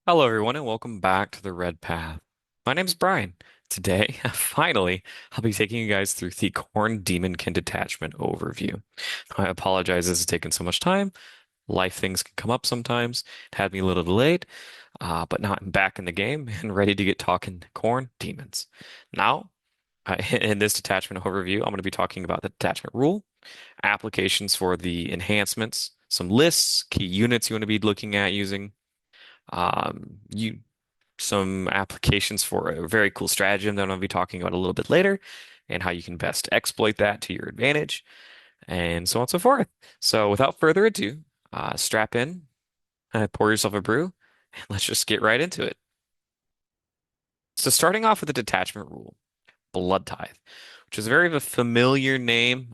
Hello, everyone, and welcome back to the Red Path. My name's Brian. Today, finally, I'll be taking you guys through the Khorne Daemonkin Detachment overview. I apologize this has taken so much time. Life things can come up sometimes. It had me a little delayed, but now I'm back in the game and ready to get talking Khorne Demons. Now, in this detachment overview, I'm going to be talking about the detachment rule, applications for the enhancements, some lists, key units you want to be looking at using, you some applications for a very cool stratagem that I'm going to be talking about a little bit later, and how you can best exploit that to your advantage, and so on and so forth. So without further ado, strap in, pour yourself a brew, and let's just get right into it. So starting off with the detachment rule, Blood Tithe, which is a very familiar name.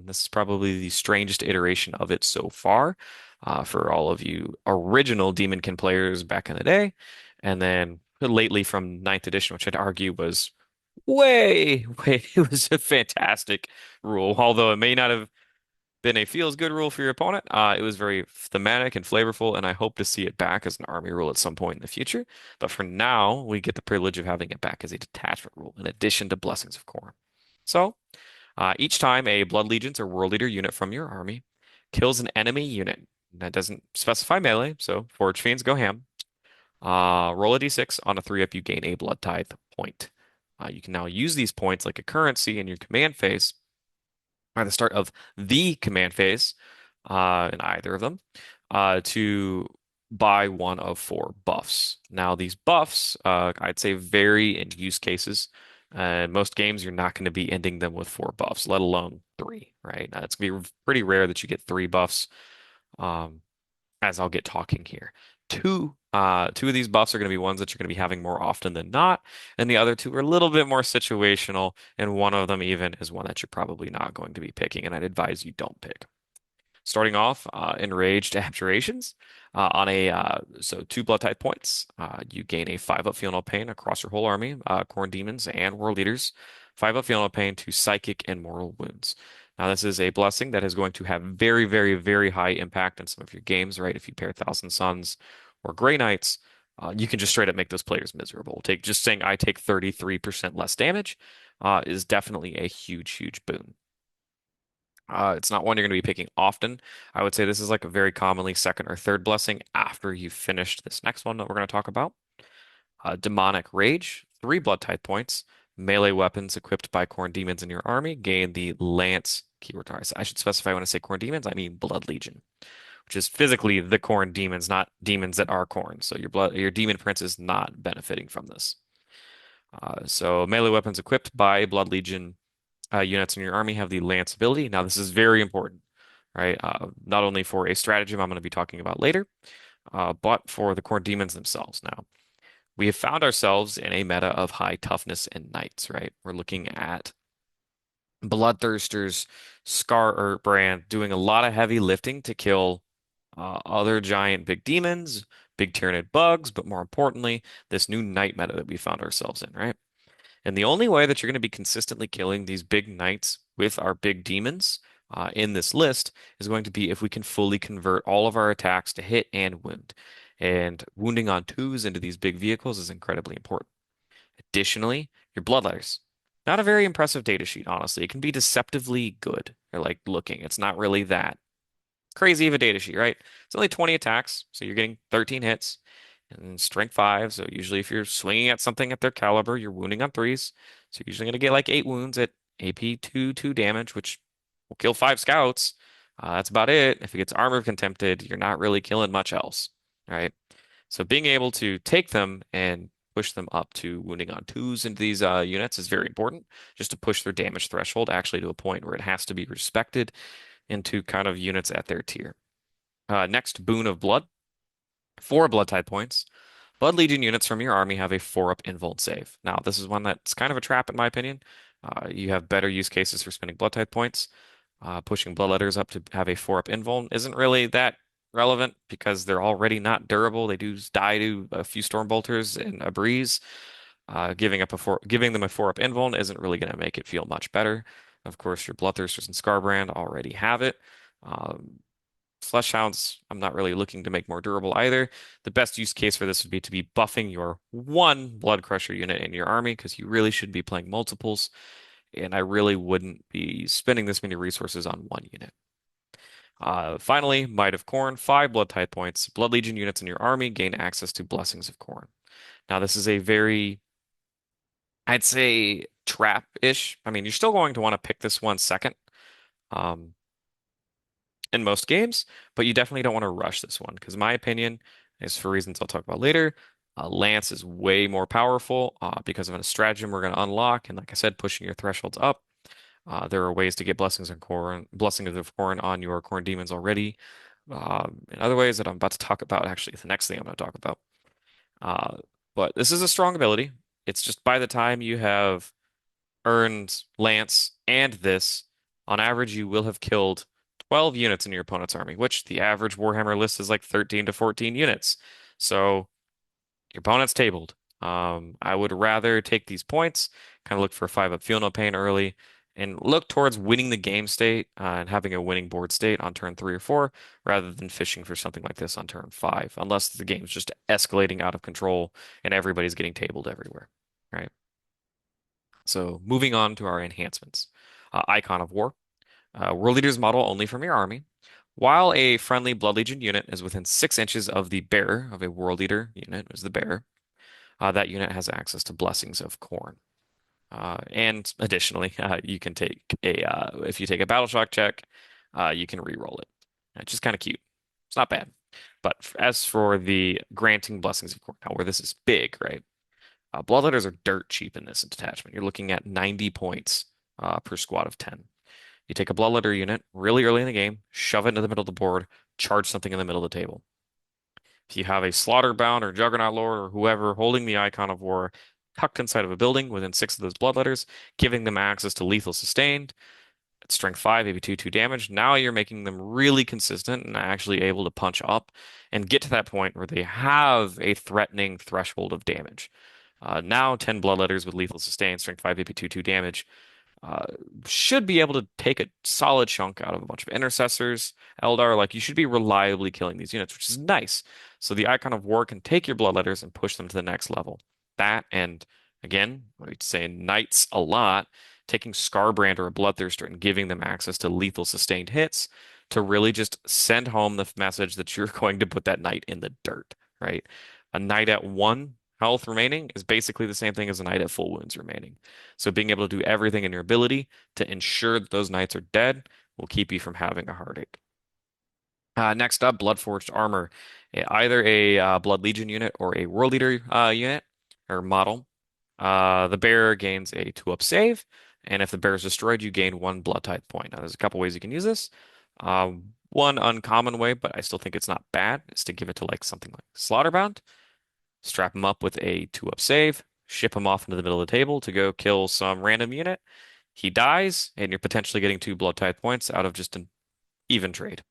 This is probably the strangest iteration of it so far, for all of you original Demonkin players back in the day, and then lately from ninth edition, which I'd argue was way, it was a fantastic rule. Although it may not have been a feels good rule for your opponent, it was very thematic and flavorful, and I hope to see it back as an army rule at some point in the future. But for now, we get the privilege of having it back as a detachment rule in addition to Blessings of Khorne. So, each time a Blood Legions or World Leader unit from your army kills an enemy unit, that doesn't specify melee, so Forge Fiends go ham. Roll a d6. On a 3-up, you gain a Blood Tithe point. You can now use these points like a currency in your command phase at the start of the command phase, in either of them, to buy one of 4 buffs. Now, these buffs, I'd say vary in use cases. In most games, you're not going to be ending them with 4 buffs, let alone 3, right? It's going to be pretty rare that you get 3 buffs, um, as I'll get talking here. Two of these buffs are going to be ones that you're going to be having more often than not, and the other 2 are a little bit more situational, and one of them even is one that you're probably not going to be picking, and I'd advise you don't pick. Starting off, Enraged Abjurations. So 2 blood type points. You gain a 5-up Feel No Pain across your whole army, Khorne Demons and World Leaders. 5-up Feel No Pain to Psychic and Mortal Wounds. Now, this is a blessing that is going to have very high impact on some of your games, right? If you pair Thousand Suns or Grey Knights, you can just straight up make those players miserable. Just saying I take 33% less damage, is definitely a huge boon. It's not one you're going to be picking often. I would say this is like a very commonly second or third blessing after you've finished this next one that we're going to talk about. Demonic Rage, 3 blood type points. Melee weapons equipped by Khorne Demons in your army gain the Lance keyword. I should specify when I say Khorne Demons, I mean Blood Legion, which is physically the Khorne Demons, not demons that are Khorne. So your Demon Prince is not benefiting from this. So melee weapons equipped by Blood Legion units in your army have the Lance ability. Now, this is very important, right? Not only for a stratagem I'm going to be talking about later, but for the Khorne Demons themselves. Now, we have found ourselves in a meta of high toughness and knights, right? We're looking at Bloodthirsters, Scar or Brand doing a lot of heavy lifting to kill other giant big demons, big Tyranid bugs, but more importantly, this new knight meta that we found ourselves in, right? And the only way that you're going to be consistently killing these big knights with our big demons, in this list is going to be if we can fully convert all of our attacks to hit and wound. And wounding on 2s into these big vehicles is incredibly important. Additionally, your bloodletters. Not a very impressive data sheet, honestly. It can be deceptively good, or like looking. It's not really that crazy of a data sheet, right? It's only 20 attacks, so you're getting 13 hits. And strength 5, so usually if you're swinging at something at their caliber, you're wounding on 3s. So you're usually going to get like 8 wounds at AP 2 damage, which will kill 5 scouts. That's about it. If it gets armor contempted, you're not really killing much else, right? So being able to take them and push them up to wounding on 2s into these units is very important, just to push their damage threshold actually to a point where it has to be respected into kind of units at their tier. Next, Boon of Blood. 4 blood type points. Blood Legion units from your army have a 4-up invuln save. Now, this is one that's kind of a trap in my opinion. You have better use cases for spending blood type points. Pushing Bloodletters up to have a 4-up invuln isn't really that relevant because they're already not durable. They do die to a few Stormbolters in a breeze. Giving them a 4-up invuln isn't really going to make it feel much better. Of course, your Bloodthirsters and Scarbrand already have it. Um, Fleshhounds, I'm not really looking to make more durable either. The best use case for this would be to be buffing your one Blood Crusher unit in your army because you really should be playing multiples, and I really wouldn't be spending this many resources on one unit. Finally, Might of Khorne, 5 blood type points. Blood Legion units in your army gain access to Blessings of Khorne. Now, this is a very, I'd say, trap-ish. I mean, you're still going to want to pick this one second. Um, in most games, but you definitely don't want to rush this one because my opinion is for reasons I'll talk about later. Lance is way more powerful because of a stratagem we're going to unlock, and like I said, pushing your thresholds up. There are ways to get blessings of Khorne on your Khorne demons already. In other ways that I'm about to talk about, actually, the next thing I'm going to talk about. Uh, but this is a strong ability. It's just by the time you have earned Lance and this, on average, you will have killed 12 units in your opponent's army, which the average Warhammer list is like 13 to 14 units. So your opponent's tabled. I would rather take these points, kind of look for a 5-up Feel No Pain early, and look towards winning the game state and having a winning board state on turn 3 or 4, rather than fishing for something like this on turn 5, unless the game's just escalating out of control and everybody's getting tabled everywhere, right? So moving on to our enhancements. Icon of War. World Leader's model only from your army. While a friendly Blood Legion unit is within 6 inches of the bearer of a World Leader unit, is the bearer, that unit has access to Blessings of Khorne. And additionally, you can take if you take a Battle Shock check, you can re-roll it. It's just kind of cute. It's not bad. But as for the granting Blessings of Khorne, now where this is big, right? Bloodletters are dirt cheap in this detachment. You're looking at 90 points per squad of 10. You take a Bloodletter unit really early in the game, shove it into the middle of the board, charge something in the middle of the table. If you have a Slaughterbound or Juggernaut Lord or whoever holding the Icon of War tucked inside of a building within 6 of those Bloodletters, giving them access to lethal sustained, at strength 5, maybe 2 damage. Now you're making them really consistent and actually able to punch up and get to that point where they have a threatening threshold of damage. Now 10 Bloodletters with lethal sustain, strength 5, maybe 2 damage, uh, should be able to take a solid chunk out of a bunch of intercessors. Eldar, like you should be reliably killing these units, which is nice. So the Icon of War can take your Bloodletters and push them to the next level. That and again, we say Knights a lot, taking Scarbrand or a Bloodthirster and giving them access to lethal sustained hits to really just send home the message that you're going to put that knight in the dirt, right? A knight at 1 health remaining is basically the same thing as a knight at full wounds remaining. So being able to do everything in your ability to ensure that those knights are dead will keep you from having a heartache. Next up, Bloodforged Armor. Either a Blood Legion unit or a World Leader unit or model. The bearer gains a 2-up save, and if the bearer is destroyed, you gain 1 blood type point. Now, there's a couple ways you can use this. One uncommon way, but I still think it's not bad, is to give it to like something like Slaughterbound. Strap him up with a 2-up save, ship him off into the middle of the table to go kill some random unit. He dies, and you're potentially getting 2 blood type points out of just an even trade.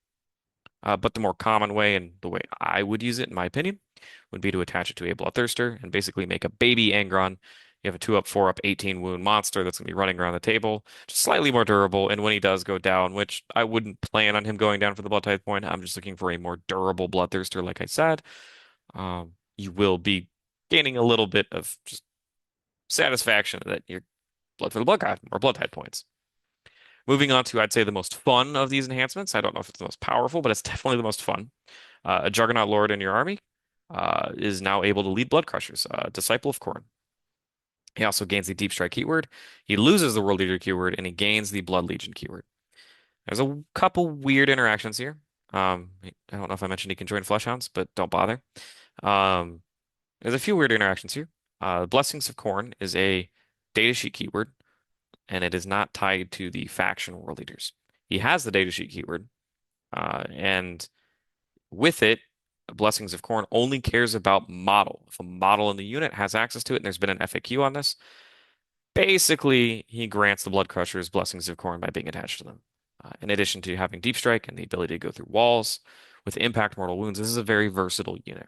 But the more common way, and the way I would use it, in my opinion, would be to attach it to a Bloodthirster and basically make a baby Angron. You have a 2-up, 4-up, 18 wound monster that's going to be running around the table, just slightly more durable. And when he does go down, which I wouldn't plan on him going down for the blood type point, I'm just looking for a more durable Bloodthirster, like I said. You will be gaining a little bit of just satisfaction that you're blood for the blood god, more blood type points. Moving on to, I'd say, the most fun of these enhancements. I don't know if it's the most powerful, but it's definitely the most fun. A Juggernaut Lord in your army is now able to lead Blood Crushers, Disciple of Khorne. He also gains the Deep Strike keyword. He loses the World Leader keyword, and he gains the Blood Legion keyword. There's a couple weird interactions here. I don't know if I mentioned he can join Fleshhounds, but don't bother. Um, there's a few weird interactions here. Blessings of Khorne is a datasheet keyword, and it is not tied to the faction world leaders. He has the datasheet keyword, and with it, Blessings of Khorne only cares about model. If a model in the unit has access to it, and there's been an FAQ on this, basically he grants the Blood Crushers Blessings of Khorne by being attached to them. In addition to having Deep Strike and the ability to go through walls with impact mortal wounds, this is a very versatile unit.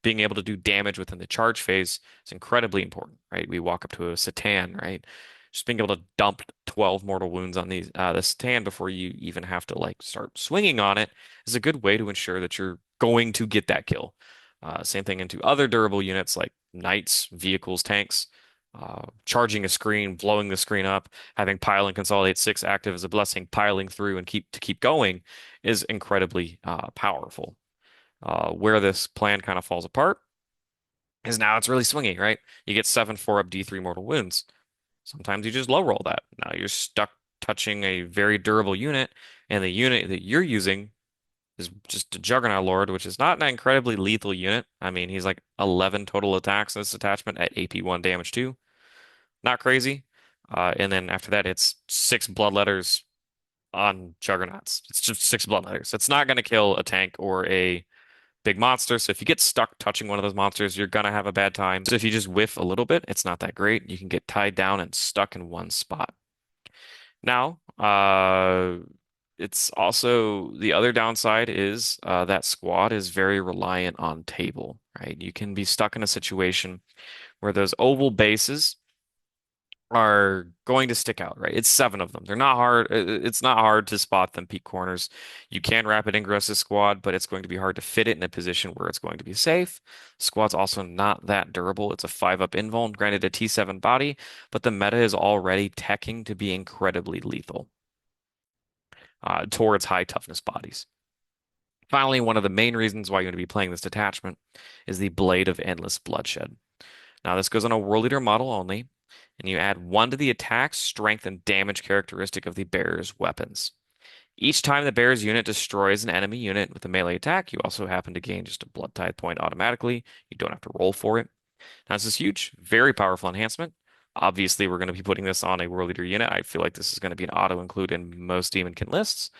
Being able to do damage within the charge phase is incredibly important, right? We walk up to a Satan, right? Just being able to dump 12 mortal wounds on the Satan before you even have to like start swinging on it is a good way to ensure that you're going to get that kill. Same thing into other durable units like knights, vehicles, tanks. Charging a screen, blowing the screen up, having pile and consolidate six active as a blessing, piling through and keep going is incredibly powerful. Where this plan kind of falls apart is now it's really swingy, right? You get 7/4 up D3 mortal wounds. Sometimes you just low roll that. Now you're stuck touching a very durable unit, and the unit that you're using is just a Juggernaut Lord, which is not an incredibly lethal unit. I mean, he's like 11 total attacks in this attachment at AP1 damage 2. Not crazy. And then after that, it's six bloodletters on Juggernauts. It's just six bloodletters. It's not going to kill a tank or a big monster. So if you get stuck touching one of those monsters, you're gonna have a bad time. So if you just whiff a little bit, it's not that great. You can get tied down and stuck in one spot. Now, it's also the other downside is that squad is very reliant on table, right? You can be stuck in a situation where those oval bases are going to stick out, right? It's seven of them. They're not hard. It's not hard to spot them peak corners. You can rapid ingress a squad, but it's going to be hard to fit it in a position where it's going to be safe. Squad's also not that durable. It's a 5-up invuln, granted a T7 body, but the meta is already teching to be incredibly lethal towards high toughness bodies. Finally, one of the main reasons why you're going to be playing this detachment is the Blade of Endless Bloodshed. Now, this goes on a World Leader model only, and you add 1 to the attack, strength, and damage characteristic of the bearer's weapons. Each time the bearer's unit destroys an enemy unit with a melee attack, you also happen to gain just a blood tithe point automatically. You don't have to roll for it. Now, this is huge, very powerful enhancement. Obviously, we're going to be putting this on a World Leader unit. I feel like this is going to be an auto include in most Demonkin lists.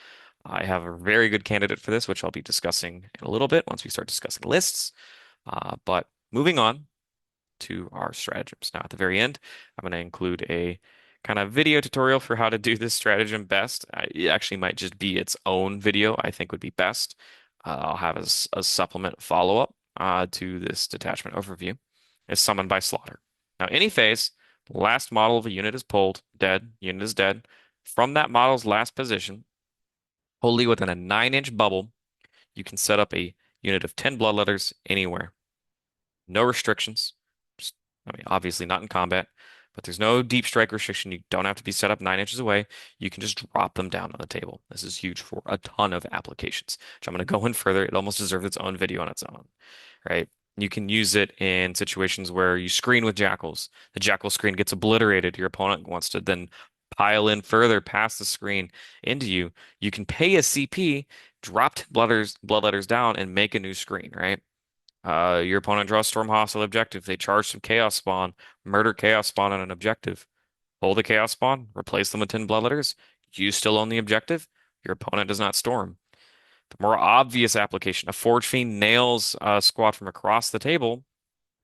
I have a very good candidate for this, which I'll be discussing in a little bit once we start discussing lists. But moving on to our stratagems. Now, at the very end, I'm going to include a kind of video tutorial for how to do this stratagem best. It actually might just be its own video, I think would be best. I'll have a supplement follow-up to this detachment overview. Is summoned by slaughter. Now, any phase, last model of a unit is pulled, dead, unit is dead. From that model's last position, wholly within a 9-inch bubble, you can set up a unit of 10 bloodletters anywhere. No restrictions. Just, I mean, obviously not in combat, but there's no deep strike restriction. You don't have to be set up 9 inches away. You can just drop them down on the table. This is huge for a ton of applications, which I'm going to go in further. It almost deserves its own video on its own, right? You can use it in situations where you screen with jackals. The jackal screen gets obliterated. Your opponent wants to then pile in further past the screen into you. You can pay a CP, drop bloodletters down, and make a new screen, right? Your opponent draws Storm Hostile objective. They charge some Chaos Spawn, murder Chaos Spawn on an objective. Hold the Chaos Spawn, replace them with 10 Bloodletters. You still own the objective. Your opponent does not storm. The more obvious application, a Forge Fiend nails a squad from across the table,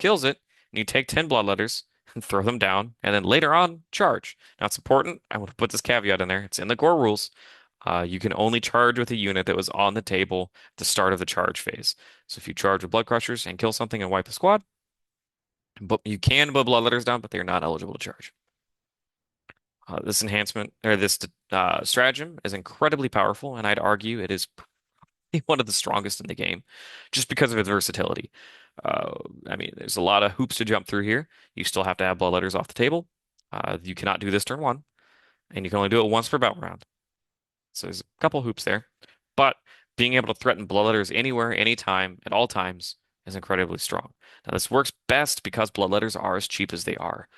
kills it, and you take 10 Bloodletters and throw them down, and then later on, charge. Now, it's important. I want to put this caveat in there. It's in the core rules. You can only charge with a unit that was on the table at the start of the charge phase. So if you charge with Blood Crushers and kill something and wipe a squad, but you can put Bloodletters down, but they're not eligible to charge. This enhancement or this stratagem is incredibly powerful, and I'd argue it is probably one of the strongest in the game, just because of its versatility. Uh, I mean, there's a lot of hoops to jump through here. You still have to have Bloodletters off the table. You cannot do this turn one, and you can only do it once per battle round. So there's a couple hoops there. But being able to threaten bloodletters anywhere, anytime, at all times is incredibly strong. Now this works best because bloodletters are as cheap as they are.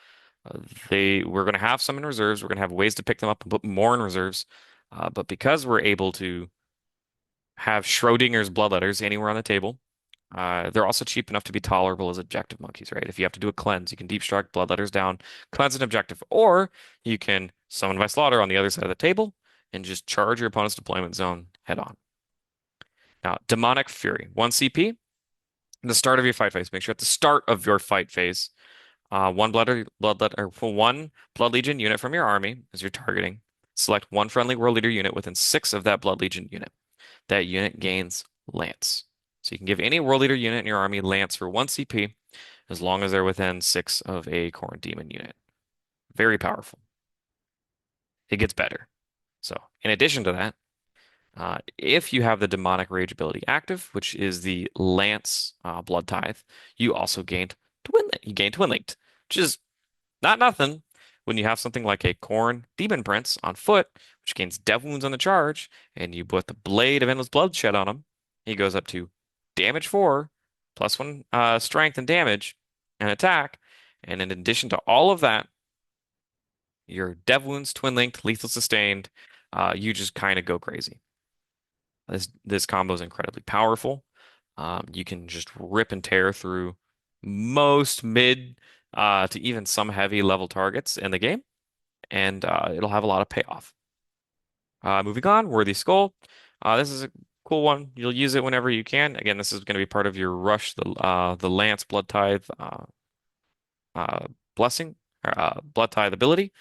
We're going to have some in reserves. We're going to have ways to pick them up and put more in reserves. But because we're able to have Schrodinger's bloodletters anywhere on the table, they're also cheap enough to be tolerable as objective monkeys, right? If you have to do a cleanse, you can deep strike bloodletters down, cleanse an objective, or you can summon by slaughter on the other side of the table and just charge your opponent's deployment zone head on. Now, Demonic Fury, 1 CP. At the start of your fight phase, make sure at the start of your fight phase, one Blood Legion unit from your army as you're targeting. Select one friendly World Leader unit within 6 of that Blood Legion unit. That unit gains Lance. So you can give any World Leader unit in your army Lance for 1 CP as long as they're within 6 of a Khorne Demon unit. Very powerful. It gets better. So, in addition to that, if you have the Demonic Rage ability active, which is the Lance Blood Tithe, you also gain Twin Linked, which is not nothing when you have something like a Khorne Demon Prince on foot, which gains Death Wounds on the charge, and you put the Blade of Endless Bloodshed on him. He goes up to damage 4, +1 strength and damage and attack. And in addition to all of that, your Dev Wounds, Twin Linked, Lethal Sustained, you just kind of go crazy. This combo is incredibly powerful. You can just rip and tear through most mid to even some heavy level targets in the game, and it'll have a lot of payoff. Moving on, Worthy Skull. This is a cool one. You'll use it whenever you can. Again, this is going to be part of your rush, the Lance Blood Tithe uh, blessing, Blood Tithe ability.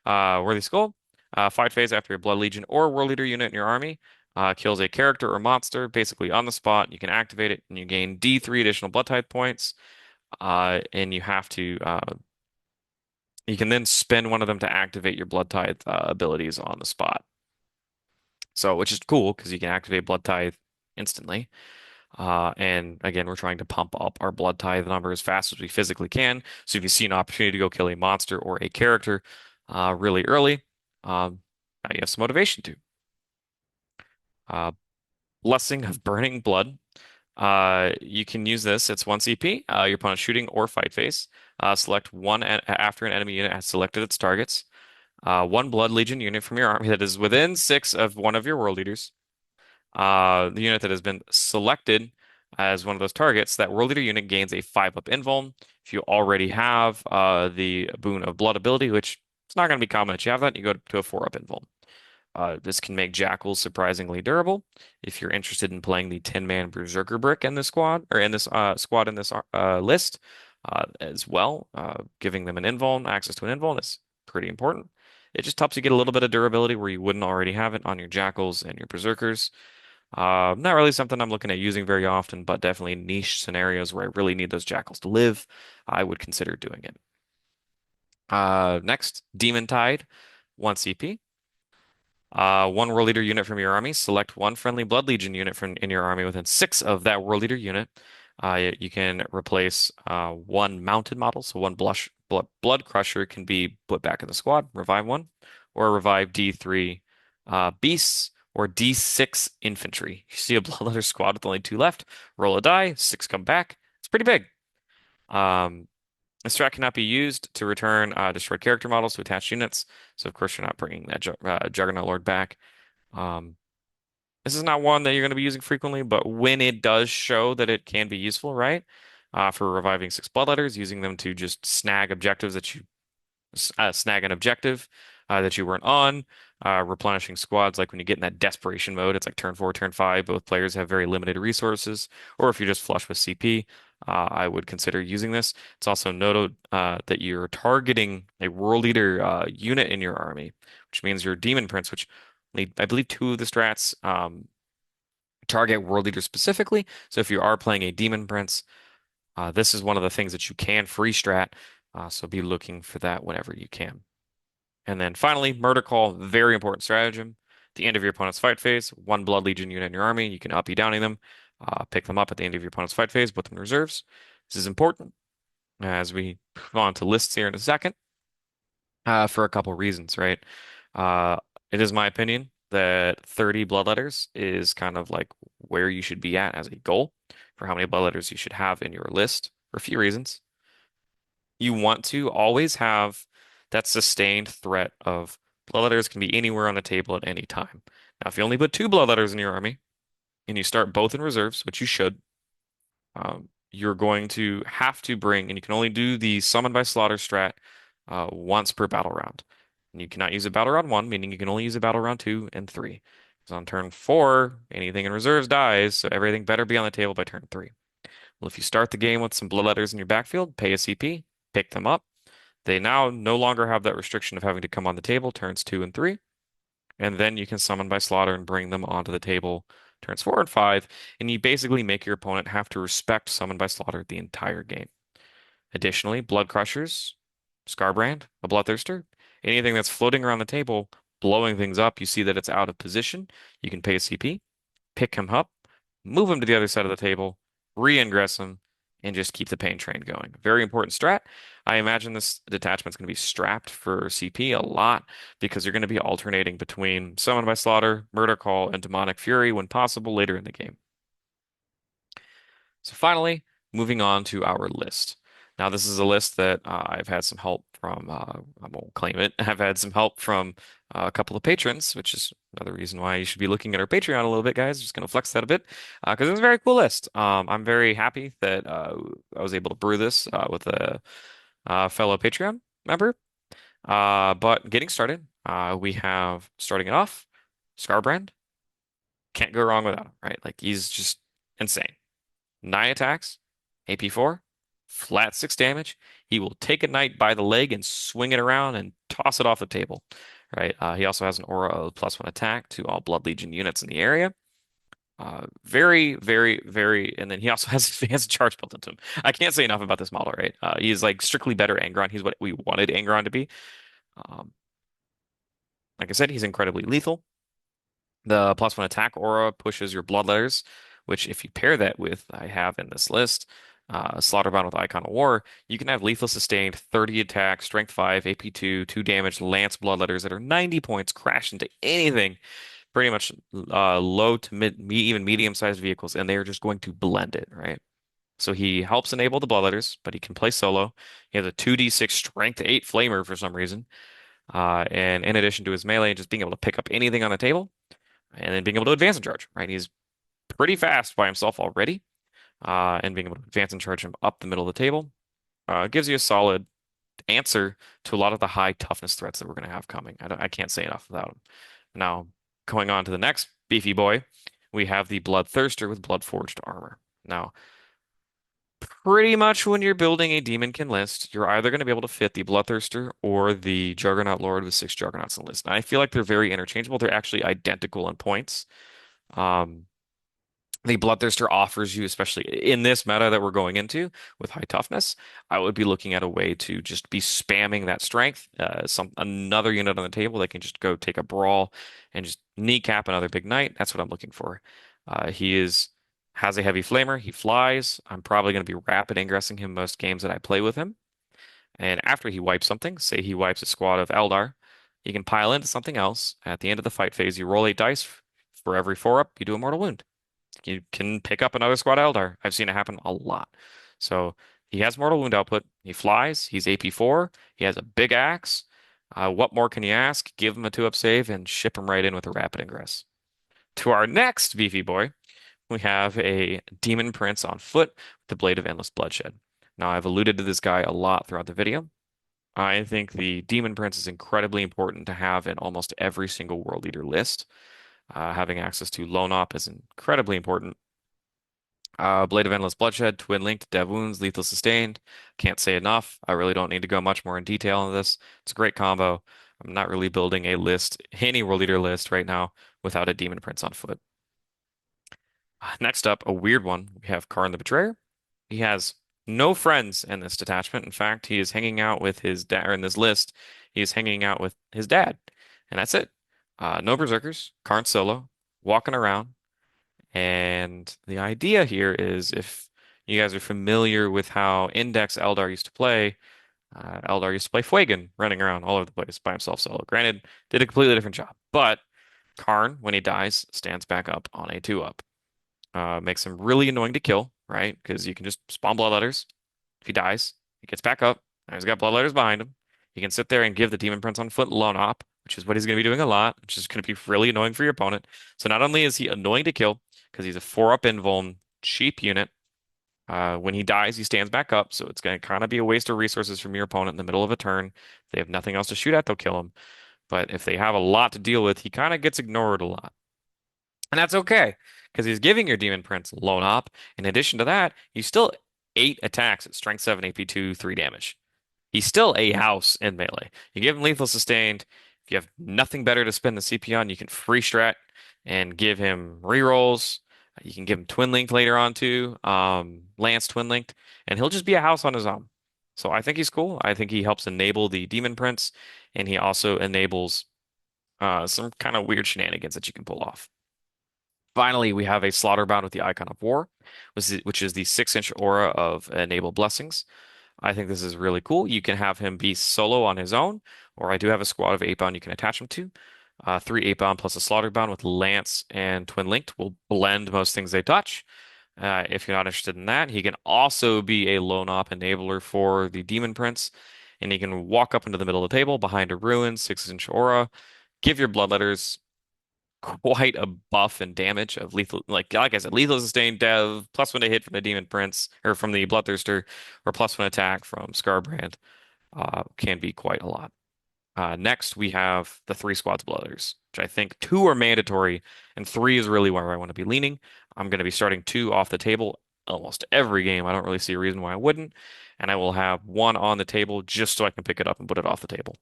Worthy Skull. Fight phase after a Blood Legion or World Leader unit in your army kills a character or monster basically on the spot. You can activate it and you gain D3 additional Blood Tithe points. And you can then spend one of them to activate your Blood Tithe abilities on the spot. So, which is cool because you can activate Blood Tithe instantly. And again, we're trying to pump up our Blood Tithe number as fast as we physically can. So if you see an opportunity to go kill a monster or a character really early, now you have some motivation to. Uh, Blessing of Burning Blood. You can use this. It's 1 CP. Your opponent's shooting or fight phase. Select one after an enemy unit has selected its targets. One Blood Legion unit from your army that is within 6 of one of your world leaders. The unit that has been selected as one of those targets, that world leader unit gains a 5-up invuln. If you already have the Boon of Blood ability, which it's not going to be common that you have that, you go to a 4-up invuln. This can make Jackals surprisingly durable. If you're interested in playing the 10-man Berserker Brick in this squad, or in this squad in this list as well, giving them an invuln, access to an invuln is pretty important. It just helps you get a little bit of durability where you wouldn't already have it on your Jackals and your Berserkers. Not really something I'm looking at using very often, but definitely niche scenarios where I really need those Jackals to live, I would consider doing it. Next, Demon Tide, 1 CP. One World Leader unit from your army. Select one friendly Blood Legion unit from in your army within 6 of that World Leader unit. You can replace one mounted model, so one Blood Crusher can be put back in the squad, revive one, or revive D3 beasts or D6 infantry. You see a Bloodletter squad with only 2 left, roll a die, 6 come back. It's pretty big. This strat cannot be used to return destroyed character models to attached units. So of course you're not bringing that Juggernaut Lord back. Um, this is not one that you're going to be using frequently, but when it does show that it can be useful, right? For reviving 6 Bloodletters, using them to just snag objectives that you snag an objective that you weren't on, replenishing squads like when you get in that desperation mode, it's like turn 4, turn 5, both players have very limited resources, or if you're just flush with CP, I would consider using this. It's also noted that you're targeting a World Leader unit in your army, which means your Demon Prince, which I believe 2 of the strats target World Leader specifically. So if you are playing a Demon Prince, this is one of the things that you can free strat, so be looking for that whenever you can. And then finally, Murder Call, very important stratagem. At the end of your opponent's fight phase, one Blood Legion unit in your army, you can uppy downing them, pick them up at the end of your opponent's fight phase, put them in reserves. This is important as we move on to lists here in a second, for a couple reasons, right? It is my opinion that 30 Bloodletters is kind of like where you should be at as a goal for how many Bloodletters you should have in your list for a few reasons. You want to always have that sustained threat of Bloodletters can be anywhere on the table at any time. Now, if you only put 2 Bloodletters in your army and you start both in reserves, which you should, you're going to have to bring, and you can only do the Summon by Slaughter strat once per battle round. And you cannot use a battle round 1, meaning you can only use a battle round 2 and 3. So on turn 4, anything in reserves dies, so everything better be on the table by turn 3. Well, if you start the game with some bloodletters in your backfield, pay a CP, pick them up. They now no longer have that restriction of having to come on the table turns 2 and 3, and then you can summon by slaughter and bring them onto the table turns 4 and 5, and you basically make your opponent have to respect summon by slaughter the entire game. Additionally, blood crushers, Scarbrand, a bloodthirster, anything that's floating around the table, blowing things up, you see that it's out of position, you can pay a CP, pick him up, move him to the other side of the table, re-ingress him, and just keep the pain train going. Very important strat. I imagine this detachment's going to be strapped for CP a lot because you're going to be alternating between Summon by Slaughter, Murder Call, and Demonic Fury when possible later in the game. So finally, moving on to our list. Now, this is a list that I've had some help from, I won't claim it, I've had some help from a couple of patrons, which is another reason why you should be looking at our Patreon a little bit, guys. Just going to flex that a bit because it's a very cool list. I'm very happy that I was able to brew this with a fellow Patreon member. But getting started, we have starting it off, Scarbrand. Can't go wrong without him, right? Like he's just insane. 9 attacks, AP4, flat 6 damage. He will take a knight by the leg and swing it around and toss it off the table. Right. He also has an aura of +1 attack to all Blood Legion units in the area. Very, very, very, and then he also has advanced charge built into him. I can't say enough about this model, right? He is like strictly better Angron. He's what we wanted Angron to be. Um, like I said, he's incredibly lethal. The +1 attack aura pushes your bloodletters, which if you pair that with, I have in this list, Slaughterbound with Icon of War, you can have lethal sustained 30 attack, strength 5, AP2, 2 damage, lance bloodletters that are 90 points, crash into anything, pretty much low to mid, even medium-sized vehicles, and they are just going to blend it, right? So he helps enable the bloodletters, but he can play solo. He has a 2d6 strength 8 flamer for some reason. And in addition to his melee, just being able to pick up anything on the table, and then being able to advance and charge, right? He's pretty fast by himself already, and being able to advance and charge him up the middle of the table gives you a solid answer to a lot of the high toughness threats that we're going to have coming. I can't say enough about him. Now, going on to the next beefy boy, we have the Bloodthirster with Bloodforged armor. Now, pretty much when you're building a Demonkin list, you're either going to be able to fit the Bloodthirster or the Juggernaut Lord with 6 Juggernauts in the list. And I feel like they're very interchangeable. They're actually identical in points. Um, the Bloodthirster offers you, especially in this meta that we're going into with high toughness, I would be looking at a way to just be spamming that strength. Another unit on the table that can just go take a brawl and just kneecap another big knight. That's what I'm looking for. He has a heavy flamer. He flies. I'm probably going to be rapid ingressing him most games that I play with him. And after he wipes something, say he wipes a squad of Eldar, you can pile into something else. At the end of the fight phase, you roll 8 dice. For every 4 up, you do a mortal wound. You can pick up another squad Eldar. I've seen it happen a lot. So he has mortal wound output. He flies. He's AP4. He has a big axe. What more can you ask? Give him a 2-up save and ship him right in with a rapid ingress. To our next beefy boy, we have a Demon Prince on foot with the Blade of Endless Bloodshed. Now, I've alluded to this guy a lot throughout the video. I think the Demon Prince is incredibly important to have in almost every single World Leader list. Having access to Lone Op is incredibly important. Blade of Endless Bloodshed, Twin Linked, Dev Wounds, Lethal Sustained. Can't say enough. I really don't need to go much more in detail on this. It's a great combo. I'm not really building a list, any World Leader list right now without a Demon Prince on foot. Next up, a weird one. We have Khorne the Betrayer. He has no friends in this detachment. In fact, he is hanging out with his dad, or in this list, he is hanging out with his dad. And that's it. No Berserkers, Khorne solo, walking around. And the idea here is if you guys are familiar with how Index Eldar used to play, Eldar used to play Fuegan, running around all over the place by himself solo. Granted, did a completely different job. But Khorne, when he dies, stands back up on a 2-up. Makes him really annoying to kill, right? Because you can just spawn bloodletters. If he dies, he gets back up. Now he's got bloodletters behind him. He can sit there and give the Demon Prince on foot Lone Op, which is what he's going to be doing a lot, which is going to be really annoying for your opponent. So not only is he annoying to kill, because he's a 4-up invuln, cheap unit, when he dies, he stands back up, so it's going to kind of be a waste of resources from your opponent in the middle of a turn. If they have nothing else to shoot at, they'll kill him. But if they have a lot to deal with, he kind of gets ignored a lot. And that's okay, because he's giving your Demon Prince Lone Op. In addition to that, he's still 8 attacks at Strength 7, AP2, 3 damage. He's still a house in melee. You give him lethal sustained. If you have nothing better to spend the CP on, you can free strat and give him rerolls. You can give him twin linked later on too, Lance twin linked, and he'll just be a house on his own. So I think he's cool. I think he helps enable the Demon Prince, and he also enables some kind of weird shenanigans that you can pull off. Finally, we have a Slaughterbound with the Icon of War, which is the 6-inch aura of Enable Blessings. I think this is really cool. You can have him be solo on his own, or I do have a squad of 8-bound you can attach him to. 3 8-bound plus a Slaughterbound with Lance and Twin Linked will blend most things they touch. If you're not interested in that, he can also be a lone op enabler for the Demon Prince, and he can walk up into the middle of the table behind a ruin, 6-inch aura, give your Bloodletters quite a buff and damage of lethal, like I said, lethal sustain, dev, +1 to hit from the Demon Prince or from the Bloodthirster, or +1 attack from Scarbrand. Can be quite a lot. Next, we have the 3 squads Bloodletters, which I think 2 are mandatory and 3 is really where I want to be leaning. I'm going to be starting 2 off the table almost every game. I don't really see a reason why I wouldn't. And I will have 1 on the table just so I can pick it up and put it off the table.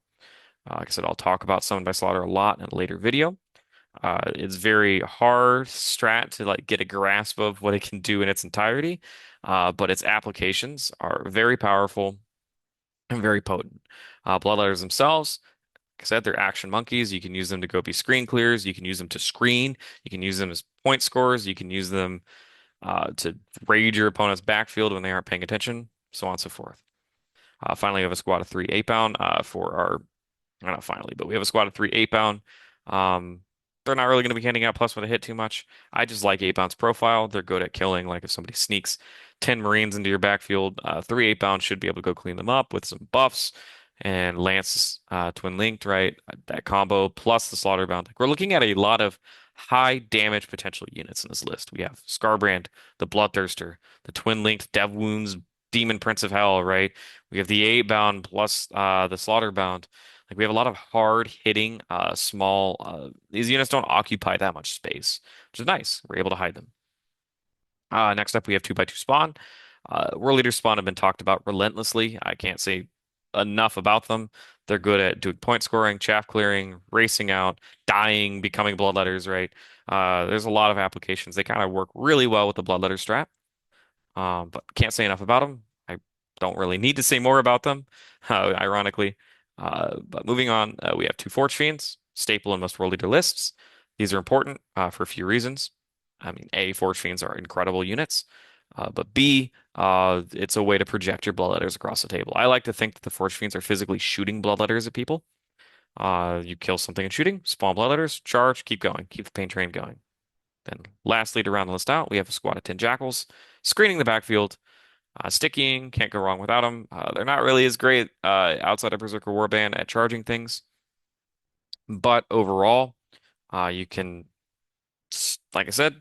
Like I said, I'll talk about Summon by Slaughter a lot in a later video. It's very hard strat to like get a grasp of what it can do in its entirety, but its applications are very powerful and very potent. Bloodletters themselves, like I said, they're action monkeys. You can use them to go be screen clears. You can use them to screen. You can use them as point scores. You can use them to raid your opponent's backfield when they aren't paying attention, so on and so forth. Finally, we have a squad of 3 8-bound for our not finally, but we have a squad of 3 8-bound. Um, they're not really going to be handing out +1 to hit too much. I just like 8-bound's profile. They're good at killing. Like if somebody sneaks 10 Marines into your backfield, 3 8-bound should be able to go clean them up with some buffs. And Lance twin linked, right? That combo plus the Slaughterbound. Like we're looking at a lot of high damage potential units in this list. We have Scarbrand, the Bloodthirster, the twin linked Dev Wounds, Demon Prince of Hell, right? We have the 8-bound plus the Slaughterbound. Like we have a lot of hard hitting, small. These units don't occupy that much space, which is nice. We're able to hide them. Next up, we have 2x2 spawn. World Leader spawn have been talked about relentlessly. I can't say enough about them. They're good at doing point scoring, chaff clearing, racing out, dying, becoming bloodletters, right? There's a lot of applications. They kind of work really well with the bloodletter strat. But can't say enough about them. I don't really need to say more about them, ironically. But moving on, we have 2 Forge Fiends, staple in most World Leader lists. These are important for a few reasons. I mean, A, Forge Fiends are incredible units, but B, it's a way to project your Bloodletters across the table. I like to think that the Forge Fiends are physically shooting Bloodletters at people. You kill something in shooting, spawn Bloodletters, charge, keep going, keep the pain train going. Then lastly, to round the list out, we have a squad of 10 Jackals, screening the backfield. Sticking, can't go wrong without them. They're not really as great outside of Berserker Warband at charging things, but overall, you can, like I said,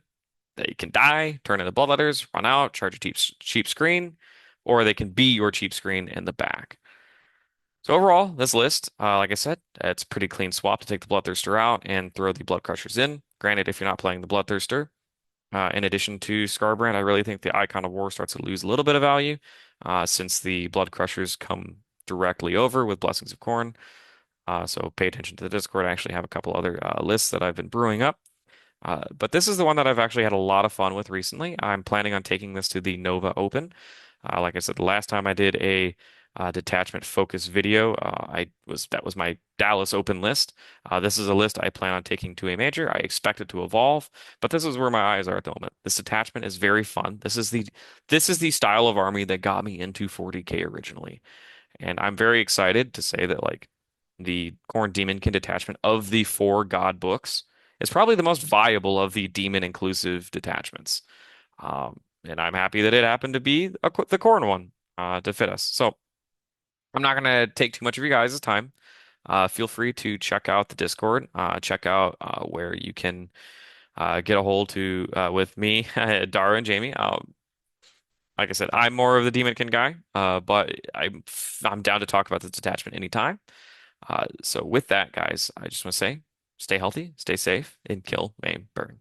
they can die, turn into bloodletters, run out, charge a cheap screen, or they can be your cheap screen in the back. So overall, this list, like I said, it's a pretty clean swap to take the Bloodthirster out and throw the Blood Crushers in. Granted, if you're not playing the Bloodthirster, in addition to Scarbrand, I really think the Icon of War starts to lose a little bit of value since the Blood Crushers come directly over with Blessings of Khorne. So pay attention to the Discord. I actually have a couple other lists that I've been brewing up. But this is the one that I've actually had a lot of fun with recently. I'm planning on taking this to the Nova Open. Like I said, the last time I did a detachment focus video, that was my Dallas Open list. This is a list I plan on taking to a major. I expect it to evolve, but this is where my eyes are at the moment. This detachment is very fun. This is the style of army that got me into 40K originally, and I'm very excited to say that like the Khorne Daemonkin detachment of the 4 God books is probably the most viable of the demon inclusive detachments. And I'm happy that it happened to be the Khorne one to fit us. So I'm not going to take too much of you guys' time. Feel free to check out the Discord, check out where you can get a hold to with me, Dara and Jamie. Like I said, I'm more of the Demonkin guy, but I'm down to talk about this detachment anytime. So with that, guys, I just want to say, stay healthy, stay safe, and kill, maim, burn.